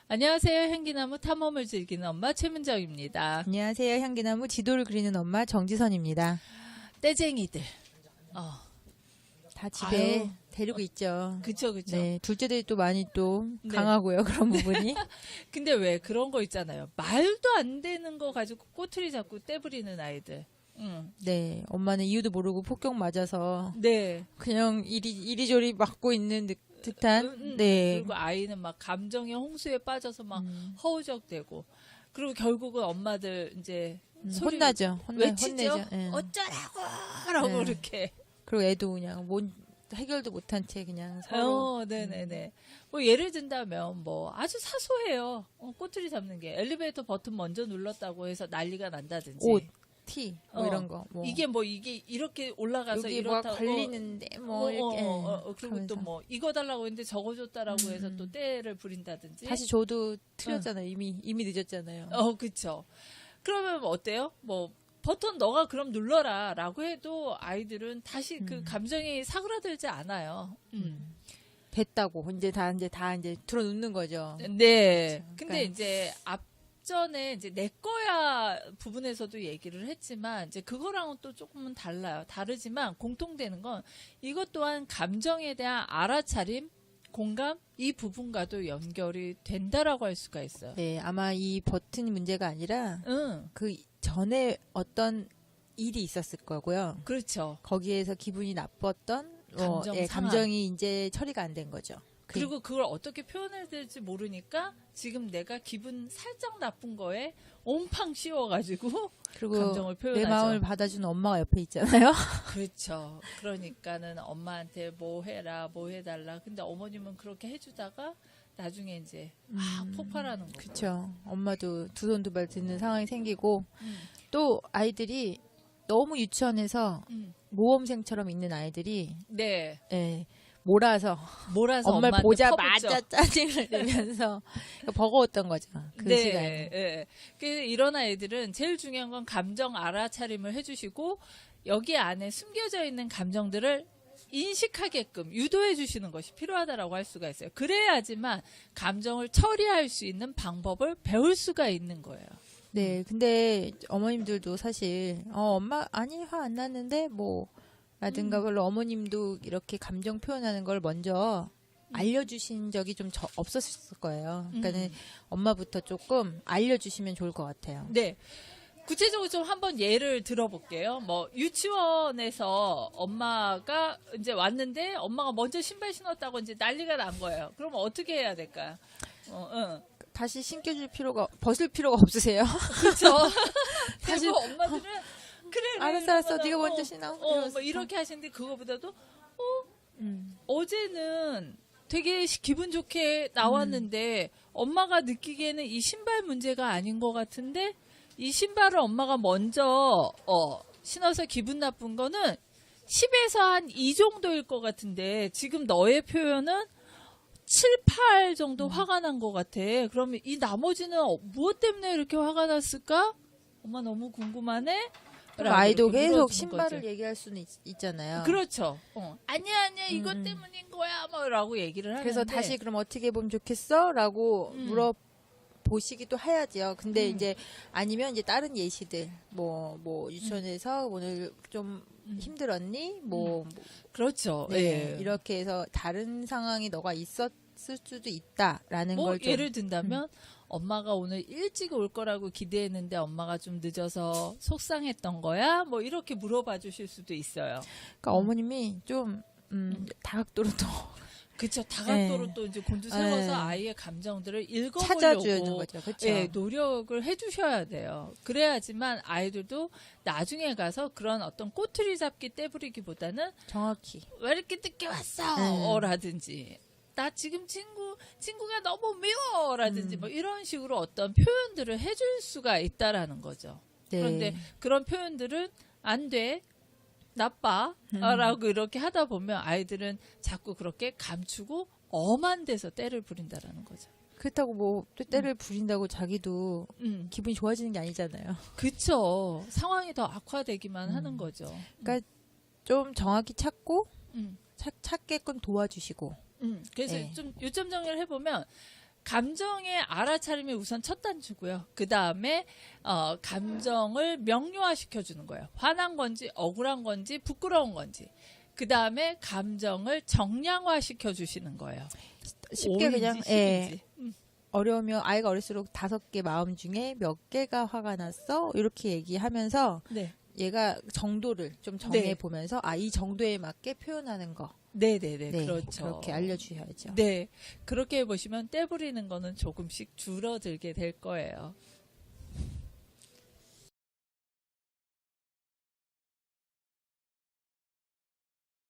안녕하세요. 향기나무 탐험을 즐기는 엄마 최문정입니다. 안녕하세요. 향기나무 지도를 그리는 엄마 정지선입니다. 떼쟁이들. 다 집에 아유. 데리고 있죠. 그쵸. 네, 둘째들이 또 많이 또 네. 강하고요. 그런 부분이. 근데 왜 그런 거 있잖아요. 말도 안 되는 거 가지고 꼬투리 잡고 떼부리는 아이들. 네, 엄마는 이유도 모르고 폭격 맞아서 네. 그냥 이리저리 맞고 있는 듯한. 네. 그리고 아이는 막 감정의 홍수에 빠져서 막 허우적대고. 그리고 결국은 엄마들 이제 소리 혼나죠. 외치죠. 혼내죠. 네. 어쩌라고! 라고 네. 이렇게. 그리고 애도 그냥 해결도 못한 채 그냥 서로. 네네네. 뭐 예를 든다면 뭐 아주 사소해요. 꼬투리 잡는 게 엘리베이터 버튼 먼저 눌렀다고 해서 난리가 난다든지. 옷, 티, 뭐 이런 거. 뭐. 이게 이렇게 올라가서 여기 뭐가 이렇다고 걸리는데 뭐 이렇게. 그리고 하면서. 또 뭐 이거 달라고 했는데 저거 줬다라고 해서 또 떼를 부린다든지. 다시 줘도 틀렸잖아요. 이미 늦었잖아요. 그쵸. 그러면 뭐 어때요? 뭐 버튼 너가 그럼 눌러라라고 해도 아이들은 다시 그 감정이 사그라들지 않아요. 됐다고 이제 다 들어놓는 거죠. 네. 그렇죠. 근데 그러니까. 이제 앞전에 이제 내 거야 부분에서도 얘기를 했지만 이제 그거랑은 또 조금은 달라요. 다르지만 공통되는 건 이것 또한 감정에 대한 알아차림, 공감 이 부분과도 연결이 된다라고 할 수가 있어요. 네, 아마 이 버튼 문제가 아니라 응. 그 전에 어떤 일이 있었을 거고요. 그렇죠. 거기에서 기분이 나빴던 감정 상한. 감정이 이제 처리가 안 된 거죠. 그리고 그걸 어떻게 표현해야 될지 모르니까 지금 내가 기분 살짝 나쁜 거에 옴팡 씌워가지고 그리고 감정을 표현하죠. 내 마음을 받아주는 엄마가 옆에 있잖아요. 그렇죠. 그러니까는 엄마한테 뭐 해라, 뭐 해달라. 근데 어머님은 그렇게 해주다가 나중에 이제 폭발하는 거죠. 그렇죠. 엄마도 두 손 두 발 듣는 상황이 생기고 음. 또 아이들이 너무 유치원에서 음. 모범생처럼 있는 아이들이 네. 몰아서 엄마를 엄마한테 보자마자 퍼붓죠. 짜증을 내면서 버거웠던 거죠. 그 시간에. 네. 그래서 이런 아이들은 제일 중요한 건 감정 알아차림을 해주시고 여기 안에 숨겨져 있는 감정들을 인식하게끔 유도해 주시는 것이 필요하다라고 할 수가 있어요. 그래야지만 감정을 처리할 수 있는 방법을 배울 수가 있는 거예요. 네, 근데 어머님들도 사실 엄마 아니 화 안 났는데 뭐 라든가 별로 어머님도 이렇게 감정 표현하는 걸 먼저 알려주신 적이 좀 없었을 거예요. 그러니까는 엄마부터 조금 알려주시면 좋을 것 같아요. 네. 구체적으로 좀 한번 예를 들어볼게요. 뭐 유치원에서 엄마가 이제 왔는데 엄마가 먼저 신발 신었다고 이제 난리가 난 거예요. 그러면 어떻게 해야 될까요? 다시 벗을 필요가 없으세요? 그렇죠. 사실 그리고 엄마들은 그래 알았어 네가 먼저 신어. 뭐 이렇게 하시는데 그거보다도 어제는 되게 기분 좋게 나왔는데 엄마가 느끼기에는 이 신발 문제가 아닌 것 같은데 이 신발을 엄마가 먼저 신어서 기분 나쁜 거는 10에서 한 2 정도일 것 같은데 지금 너의 표현은 7, 8 정도 화가 난 것 같아. 그러면 이 나머지는 무엇 때문에 이렇게 화가 났을까? 엄마 너무 궁금하네. 그럼 아이도 이렇게 계속 물어주는 신발을 거죠. 얘기할 수는 있잖아요. 그렇죠. 아니야 이것 때문인 거야 뭐라고 얘기를 하는데 그래서 다시 그럼 어떻게 보면 좋겠어? 라고 물어보시기도 해야지요. 근데 이제 아니면 이제 다른 예시들 뭐 유치원에서 오늘 좀 힘들었니? 그렇죠. 네, 예. 이렇게 해서 다른 상황이 너가 있었을 수도 있다라는 뭐 걸 좀. 예를 든다면 엄마가 오늘 일찍 올 거라고 기대했는데 엄마가 좀 늦어서 속상했던 거야? 뭐 이렇게 물어봐 주실 수도 있어요. 그러니까 어머님이 좀 다각도로 또 그렇죠. 다각도로 네. 또 이제 곤두세워서 네. 아이의 감정들을 찾아주는 읽어보려고 거죠. 그렇죠. 예, 노력을 해주셔야 돼요. 그래야지만 아이들도 나중에 가서 그런 어떤 꼬투리 잡기 떼부리기보다는 정확히. 왜 이렇게 늦게 왔어? 네. 라든지 나 지금 친구가 너무 미워 라든지 뭐 이런 식으로 어떤 표현들을 해줄 수가 있다라는 거죠. 네. 그런데 그런 표현들은 안 돼. 나빠. 라고 이렇게 하다 보면 아이들은 자꾸 그렇게 감추고 엄한 데서 때를 부린다라는 거죠. 그렇다고 뭐 또 때를 부린다고 자기도 음. 기분이 좋아지는 게 아니잖아요. 그쵸. 상황이 더 악화되기만 하는 거죠. 그러니까 좀 정확히 찾고 음. 찾게끔 도와주시고. 그래서 네. 좀 요점 정리를 해보면 감정의 알아차림이 우선 첫 단추고요. 그 다음에 감정을 명료화시켜 주는 거예요. 화난 건지 억울한 건지 부끄러운 건지. 그 다음에 감정을 정량화시켜 주시는 거예요. 쉽게 그냥 5인지 예. 10인지. 어려우면 아이가 어릴수록 5개 마음 중에 몇 개가 화가 났어 이렇게 얘기하면서 네. 얘가 정도를 좀 정해 네. 보면서 이 정도에 맞게 표현하는 거. 네네네. 네, 그렇죠. 그렇게 알려주셔야죠. 네. 그렇게 해보시면 떼부리는 거는 조금씩 줄어들게 될 거예요.